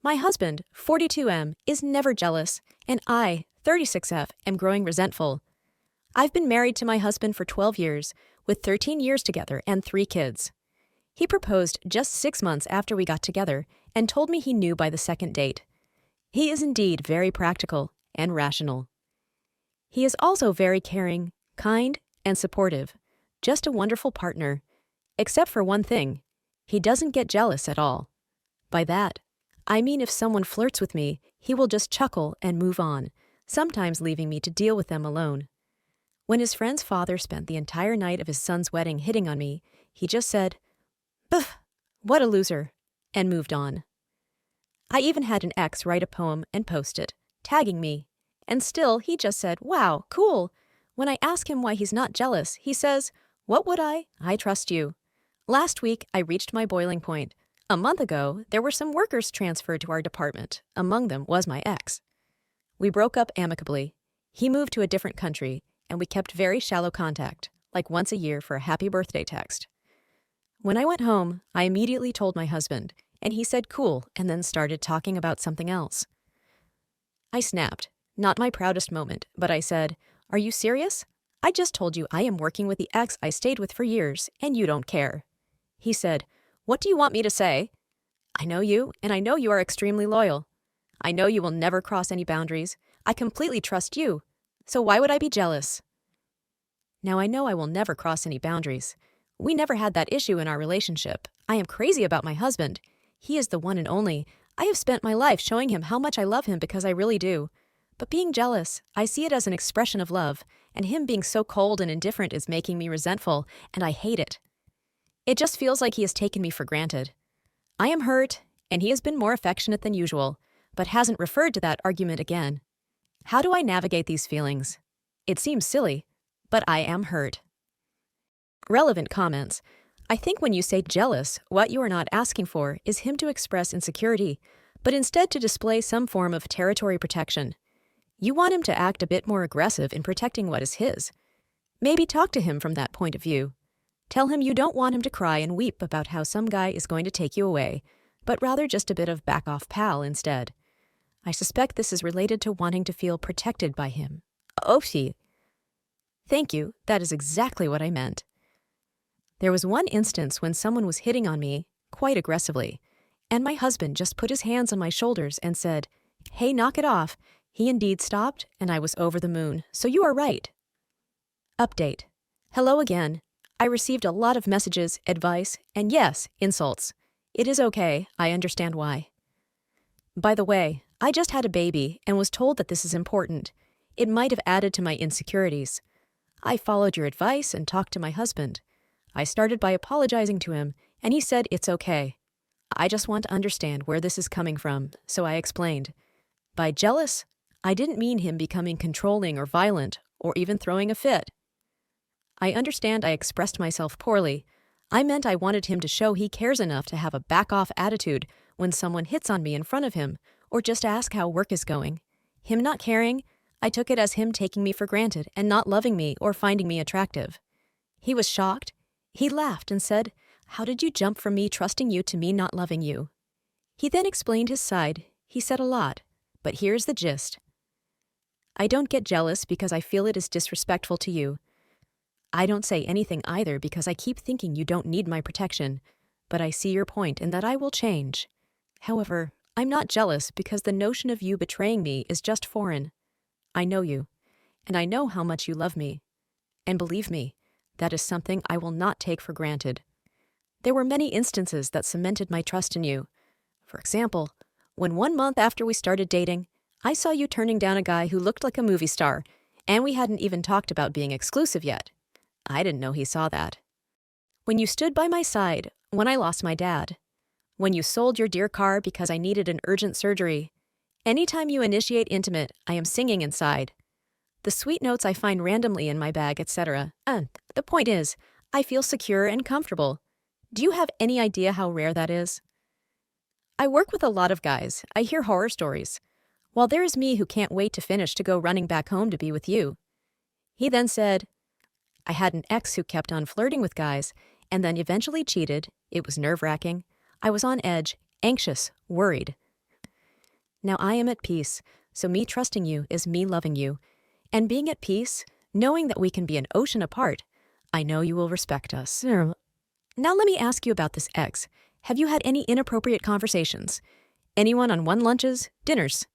My husband, 42M, is never jealous, and I, 36F, am growing resentful. I've been married to my husband for 12 years, with 13 years together and 3 kids. He proposed just 6 months after we got together and told me he knew by the second date. He is indeed very practical and rational. He is also very caring, kind, and supportive. Just a wonderful partner. Except for one thing. He doesn't get jealous at all. By that, I mean if someone flirts with me, he will just chuckle and move on, sometimes leaving me to deal with them alone. When his friend's father spent the entire night of his son's wedding hitting on me, he just said, "Pff, what a loser," and moved on. I even had an ex write a poem and post it, tagging me, and still he just said, "Wow, cool." When I ask him why he's not jealous, he says, "What would I? I trust you." Last week, I reached my boiling point. A month ago, there were some workers transferred to our department. Among them was my ex. We broke up amicably. He moved to a different country, and we kept very shallow contact, like once a year for a happy birthday text. When I went home, I immediately told my husband, and he said cool and then started talking about something else. I snapped. Not my proudest moment, but I said, "Are you serious? I just told you I am working with the ex I stayed with for years, and you don't care." He said, "What do you want me to say? I know you, and I know you are extremely loyal. I know you will never cross any boundaries. I completely trust you. So why would I be jealous?" Now I know I will never cross any boundaries. We never had that issue in our relationship. I am crazy about my husband. He is the one and only. I have spent my life showing him how much I love him because I really do. But being jealous, I see it as an expression of love, and him being so cold and indifferent is making me resentful, and I hate it. It just feels like he has taken me for granted. I am hurt, and he has been more affectionate than usual, but hasn't referred to that argument again. How do I navigate these feelings? It seems silly, but I am hurt. Relevant comments. I think when you say jealous, what you are not asking for is him to express insecurity, but instead to display some form of territory protection. You want him to act a bit more aggressive in protecting what is his. Maybe talk to him from that point of view. Tell him you don't want him to cry and weep about how some guy is going to take you away, but rather just a bit of back-off pal instead. I suspect this is related to wanting to feel protected by him. Oopsie. Thank you, that is exactly what I meant. There was one instance when someone was hitting on me, quite aggressively, and my husband just put his hands on my shoulders and said, "Hey, knock it off." He indeed stopped, and I was over the moon, so you are right. Update. Hello again. I received a lot of messages, advice, and yes, insults. It is okay, I understand why. By the way, I just had a baby and was told that this is important. It might have added to my insecurities. I followed your advice and talked to my husband. I started by apologizing to him, and he said it's okay. I just want to understand where this is coming from, so I explained. By jealous, I didn't mean him becoming controlling or violent, or even throwing a fit. I understand I expressed myself poorly. I meant I wanted him to show he cares enough to have a back-off attitude when someone hits on me in front of him, or just ask how work is going. Him not caring, I took it as him taking me for granted and not loving me or finding me attractive. He was shocked. He laughed and said, "How did you jump from me trusting you to me not loving you?" He then explained his side. He said a lot, but here's the gist. I don't get jealous because I feel it is disrespectful to you. I don't say anything either because I keep thinking you don't need my protection, but I see your point and that I will change. However, I'm not jealous because the notion of you betraying me is just foreign. I know you, and I know how much you love me. And believe me, that is something I will not take for granted. There were many instances that cemented my trust in you. For example, when 1 month after we started dating, I saw you turning down a guy who looked like a movie star, and we hadn't even talked about being exclusive yet. I didn't know he saw that. When you stood by my side when I lost my dad. When you sold your dear car because I needed an urgent surgery. Anytime you initiate intimate, I am singing inside. The sweet notes I find randomly in my bag, etc. The point is, I feel secure and comfortable. Do you have any idea how rare that is? I work with a lot of guys. I hear horror stories. While there is me who can't wait to finish to go running back home to be with you. He then said, I had an ex who kept on flirting with guys and then eventually cheated. It was nerve-wracking. I was on edge, anxious, worried. Now I am at peace, so me trusting you is me loving you. And being at peace, knowing that we can be an ocean apart, I know you will respect us. Now let me ask you about this ex. Have you had any inappropriate conversations? Any one-on-one lunches, dinners?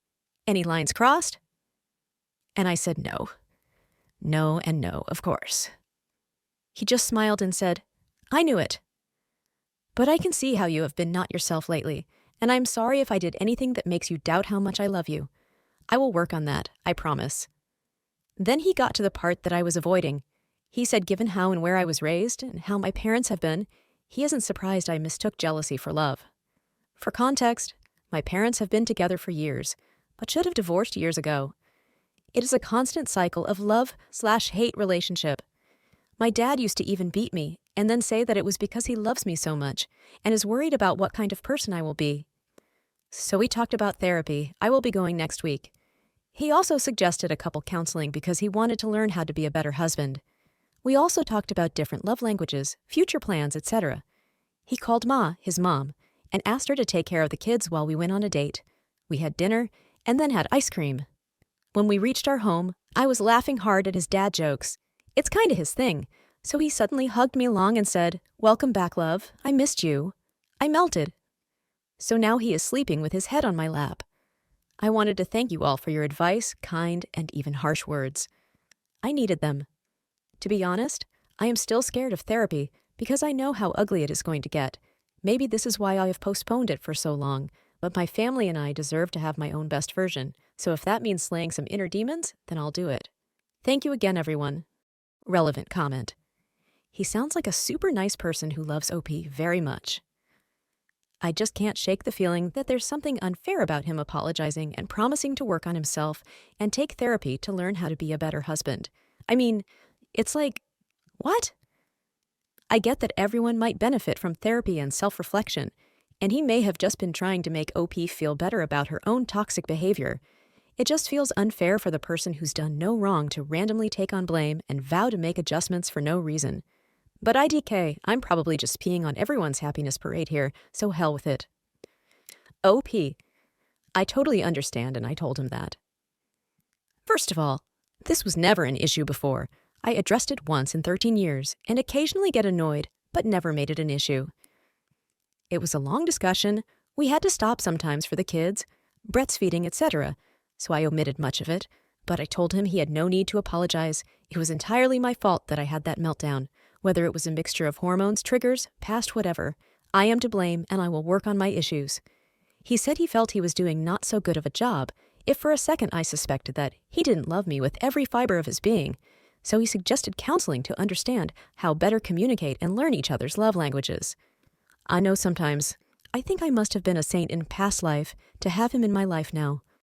Any lines crossed? And I said no. No and no, of course. He just smiled and said, I knew it. But I can see how you have been not yourself lately, and I'm sorry if I did anything that makes you doubt how much I love you. I will work on that, I promise. Then he got to the part that I was avoiding. He said given how and where I was raised and how my parents have been, he isn't surprised I mistook jealousy for love. For context, my parents have been together for years, but should have divorced years ago. It is a constant cycle of love/hate relationship. My dad used to even beat me and then say that it was because he loves me so much and is worried about what kind of person I will be. So we talked about therapy. I will be going next week. He also suggested a couple counseling because he wanted to learn how to be a better husband. We also talked about different love languages, future plans, etc. He called Ma, his mom, and asked her to take care of the kids while we went on a date. We had dinner and then had ice cream. When we reached our home, I was laughing hard at his dad jokes. It's kind of his thing. So he suddenly hugged me along and said, Welcome back, love. I missed you. I melted. So now he is sleeping with his head on my lap. I wanted to thank you all for your advice, kind, and even harsh words. I needed them. To be honest, I am still scared of therapy because I know how ugly it is going to get. Maybe this is why I have postponed it for so long, but my family and I deserve to have my own best version. So if that means slaying some inner demons, then I'll do it. Thank you again, everyone. Relevant comment. He sounds like a super nice person who loves OP very much. I just can't shake the feeling that there's something unfair about him apologizing and promising to work on himself and take therapy to learn how to be a better husband. I mean, it's like, what? I get that everyone might benefit from therapy and self-reflection, and he may have just been trying to make OP feel better about her own toxic behavior. It just feels unfair for the person who's done no wrong to randomly take on blame and vow to make adjustments for no reason. But IDK, I'm probably just peeing on everyone's happiness parade here, so hell with it. OP. I totally understand, and I told him that. First of all, this was never an issue before. I addressed it once in 13 years and occasionally get annoyed, but never made it an issue. It was a long discussion. We had to stop sometimes for the kids, breastfeeding, etc., so I omitted much of it, but I told him he had no need to apologize. It was entirely my fault that I had that meltdown. Whether it was a mixture of hormones, triggers, past whatever, I am to blame and I will work on my issues. He said he felt he was doing not so good of a job, if for a second I suspected that he didn't love me with every fiber of his being, so he suggested counseling to understand how better communicate and learn each other's love languages. I know sometimes, I think I must have been a saint in past life to have him in my life now.